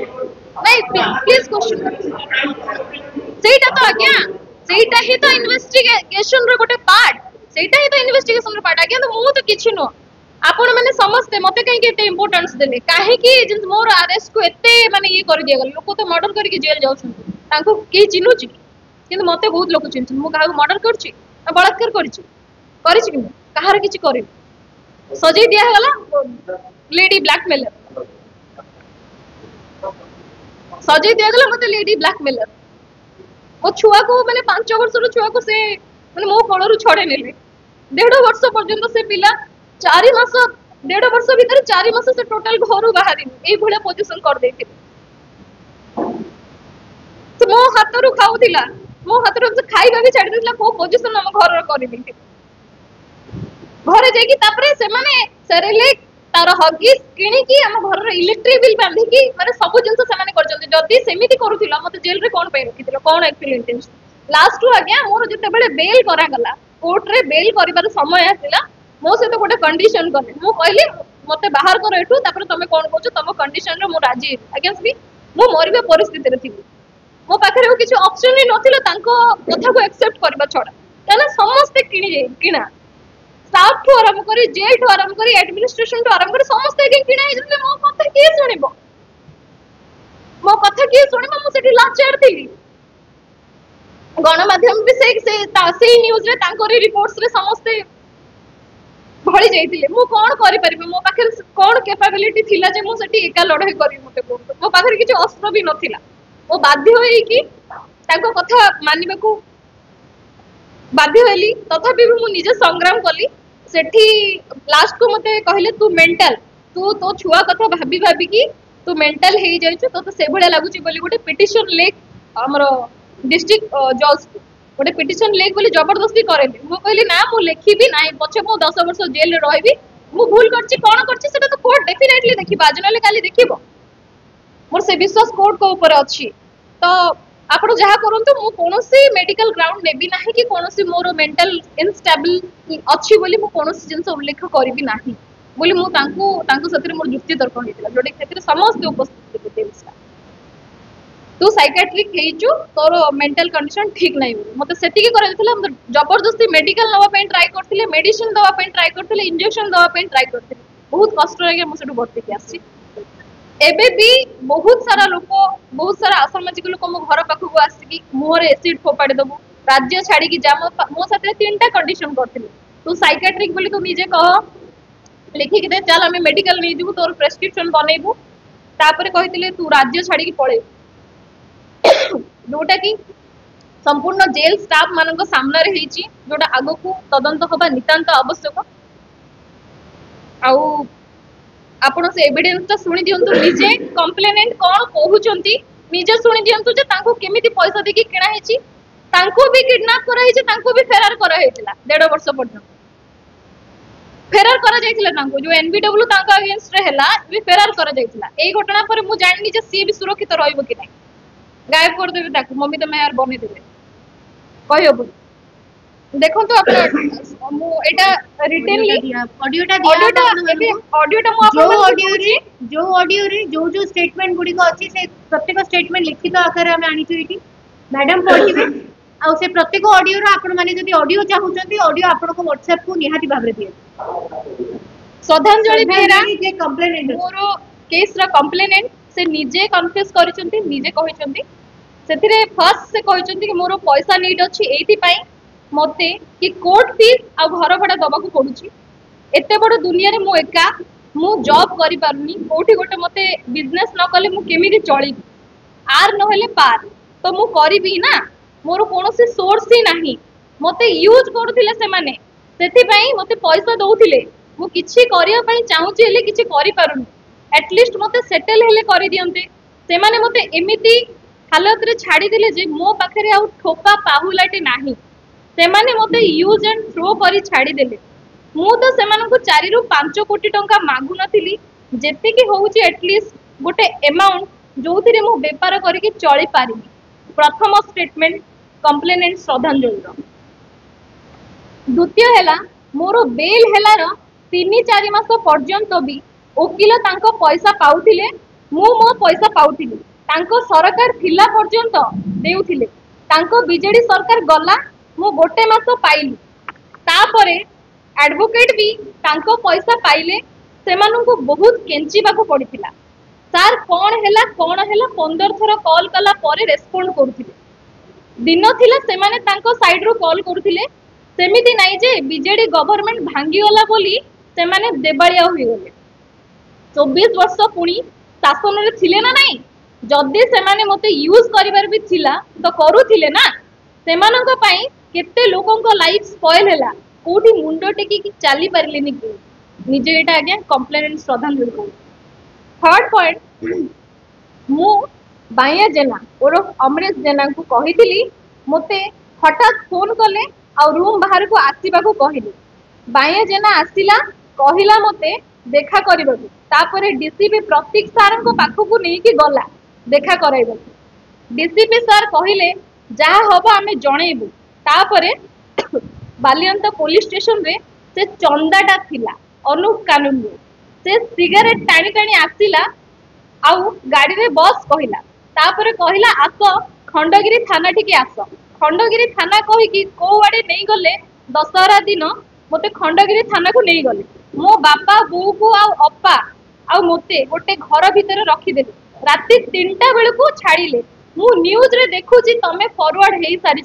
नहीं please question सेटा तो आज्ञा सेटा ही तो इन्वेस्टिगेशन रो गोटे पार्ट सेटा ही तो इन्वेस्टिगेशन रो पार्ट आज्ञा तो मु तो किछि नो आपण माने समस्त मते कहीं केते इंपोर्टेंस देले काहे कि जिन मोर अरेस्ट को एते माने ये कर दिया गल लोक तो मर्डर करके जेल जाउछन तांको के चिनुची किंतु मते बहुत लोक चिन्हछन मु काहा मर्डर करछि बलात्कार करछि कि कहार किछि करि सजै दिया गला लेडी ब्लैकमेलर सजै दिया गला मते लेडी ब्लैकमेलर मो छुआ को माने 5 वर्ष रो छुआ को से माने मो कोलरु छडे नेले 1.5 वर्ष पर्यंत से पिला 4 मास 1.5 वर्ष भीतर 4 मास से टोटल घर बाहर ए भले पोजीशन कर देथिले तो मो हाथ रु खाउथिला मो हाथ रु खाइबा भी छाडी देथिला को पोजीशन हम घर रो करि देथि घरे जाई तापरे से माने सेरेलेक तार हगिस किणी की हम घर रो इलेक्ट्रिक बिल बांधी की माने सब जिंस से माने करजंती जदी सेमिति करूथिला मते जेल रे कोन पे रखिथिला कोन एक्चुअली इंटेंशन लास्ट टू आज्ञा मोर जते बेले बेल करा गला कोर्ट रे बेल करिबार समय आसिला मो से तो गोटे कंडीशन कले मु कहली मते बाहर कर एठू तापर तमे कोन कहछो तम कंडीशन रे मु राजी अगेंस्ट भी मु मरिबे परिस्थिति रे थिबी मो पाखरे किछि ऑप्शन ही नथिला तांको कथा को एक्सेप्ट करबा छडा काना समस्त किणा स्टाफ ठू आरंभ करी जेल ठू आरंभ करी एडमिनिस्ट्रेशन ठू आरंभ करी समस्त के किणा हे मो कथा के सुनिबो मो कथा के सुनिबो मु सेठी लाचार थिली गणमाध्यम भी से न्यूज रे तांकोरी रिपोर्ट्स रे समस्त भଳି जाइतिले मु कोन करि परिबे मो पाखे कोन कैपेबिलिटी थिला जे मु सेठी एका लड़ाई करी मते कोन मो पाखे किछि अस्त्र भी नथिला मो बाध्य होई कि ताको कथा मानिबा को बाध्य होली तथापि भी मु निजे संग्राम कली सेठी लास्ट को मते कहले तू मेंटल तू तो छुआ कथा भाबी भाबी कि तू मेंटल हे जाइछु तो से भले लागुची बोली गोटे पिटिशन लेख हमरो डिस्ट्रिक्ट जज गोटे पिटिशन लेख बोली जबरदस्ती करेले मु कहली ना मु लेखिबी ना पछे मु 10 वर्ष जेल रे रहबी मु भूल करछि कोन करछि सेटा तो कोर्ट डेफिनेटली देखिबा आज नले काली देखिबो मोर से विश्वास कोर्ट को ऊपर अछि तो आपण जहा करंतु मु कोनोसी मेडिकल ग्राउंड नेबी नाही कि कोनोसी मोर मेंटल इनस्टेबल अछि बोली मु कोनोसी जिंस उल्लेख करबी नाही बोली मु तांको सतिर मोर जुक्ति तर्क होइतिला जोटे क्षेत्र समस्त उपस्थित थे तू साइकियाट्रिक हेइचु तोर मेंटल कंडीशन ठीक नाही मते सेति के करथिला जबरदस्ती मेडिकल नवा पे ट्राई करथिले मेडिसिन दवा पे ट्राई करथिले इंजेक्शन दवा पे ट्राई करथिले बहुत कष्ट लागे मु सेटु भर्ती के आसी एबे भी बहुत सारा लोक बहुत सारा असामाजिक लोक मो घर पाखु को आसी कि मोर एसिड फोपाडी दबु राज्य छाड़ी की जा मो साथे तीनटा कंडीशन करथिले तू साइकियाट्रिक बोली तू निजे कह लिखि के दे चल हमें मेडिकल नै दिबु तोर प्रेस्क्रिप्शन बनेबु तापरे कहिथिले तू राज्य छाड़ी की पळे जोटा कि संपूर्ण जेल स्टाफ मानक सामने रे हेची जोटा आगो को तदंत होबा नितांत आवश्यक आउ आपण से एविडेंस तो सुनि दियंतु निजे कंप्लेनेंट कोन कहउचंती निजे सुनि दियंतु जे तांको केमिति पैसा देकी किणा हेची तांको भी किडनैप करा हेची तांको भी फेरार करा हेतिला 1.5 वर्ष पर्यंत फेरार करा जायतिला तांको जो एनबीडब्ल्यू तांका अगेंस्ट रे हैला भी फेरार करा जायतिला एई घटना पर मु जाननी जे सी भी सुरक्षित रहइबो कि नै गायब कर देबे ताकू मम्मी तो मैं यार बने देबे कहियो बोल देखो तो अपन मु एटा रिटेनली ऑडियोटा मु अपन जो ऑडियो रे जो स्टेटमेंट गुडी को अछि से प्रत्येक स्टेटमेंट लिखित आकार हम आनी छु इठी मैडम पढिबे आ से प्रत्येक ऑडियो रो आपण माने जदी ऑडियो चाहुचंती ऑडियो आपण को WhatsApp को निहाती भाबरे दिए श्रद्धांजलि बेरा जे कंप्लेनेंट मोरो केस रा कंप्लेनेंट से निजे कन्फेस करिसंती निजे कहिसंती सेथिरे फर्स्ट से कहिसंती कि मोरो पैसा नीड अछि एथि पई मते कि कोर्ट फीस आ घर भड़ा दबा को पडुची एते बड़ दुनिया रे मु एका मु जॉब करि पारुनी कोठी गोटे मते बिजनेस न कले मु केमिति चली आर न हेले पार तो मु करिबी ना मोर कोनोसी सोर्स ही नाही मते यूज करथिले से माने सेथि पई मते पैसा दउथिले मु किछि करिया पई चाहूची हेले किछि करि पारुनी एटलीस्ट मते सेटल हेले करि दियंते से माने मते एमिति हालत रे छाडी दिले जे मो पाखरे आ ठोपा पाहुलाटे नाही से माने मते यूज एंड थ्रो करी छाडी देले मु तो से मानको 4 रु 5 कोटी टंका मागु नथिली जेते कि होउची एटलीस्ट गोटे अमाउंट जोथिरे मु व्यापार करी कि चली पारिनी प्रथम स्टेटमेंट कंप्लेनेंट श्रद्धांजलि रो द्वितीय हैला मोरो बेल हैलार 3-4 मास पर्यंत भी वकील तांको पैसा पाउथिले मो पैसा पाउथिली तांको सरकार थिला पर्यंत देउथिले तांको बीजेडी सरकार गला मो गोटे मास पाइली तापरे एडवोकेट भी तांको पैसा पाइले सेमानंकु बहुत केंचिबाकू पड़िथिला सार कौन हैला 15 थर कॉल कला परे रेस्पोंड करूथिले दिन थिला सेमाने तांको साइड रो कॉल करूथिले सेमिति नाइ जे बीजेडी गवर्नमेंट भांगी गला बोली सेमाने देबालिया होई गले 24 वर्ष पुणी शासन रे थिले ना नाही जदी सेमाने मते यूज करिवार भी थिला तो करूथिले ना सेमानंको पई केते लोकंको लाइफ स्पॉइल हैला कोठी मुंडो टेकी कि चाली पारिलेनी कि निजे एटा आज्ञा कंप्लेंट श्रद्धांजलि को थर्ड पॉइंट मु बाया जेना और अमरेश जेना को कहितली मते हठात फोन कले आ रूम बाहर को आसीबा को कहिली बाया जेना आसिला कहिला मते देखा करबा तापरे डीसीपी प्रतीक सार को पाखु को नहीं कि गला देखा कराइबा डीसीपी सर कहिले जा हबो आमे जणेबू तापरे बालियंत पुलिस स्टेशन रे से चंदाटा थिला अनुप कानून रे से सिगरेट टाणी टाणी आसिला आउ गाड़ी रे बस कहिला तापरे कहिला आस खंडगिरी थाना ठिके आस खंडगिरी थाना कहि कि को आडे नहीं गले दशहरा दिन मते खंडगिरी थाना को नहीं गले मो बापा बो को आ अप्पा आ मते गोटे घर भितर रखी देले राती 3टा बेल को छाड़िले मु न्यूज रे देखुची तमे फॉरवर्ड हेई सारी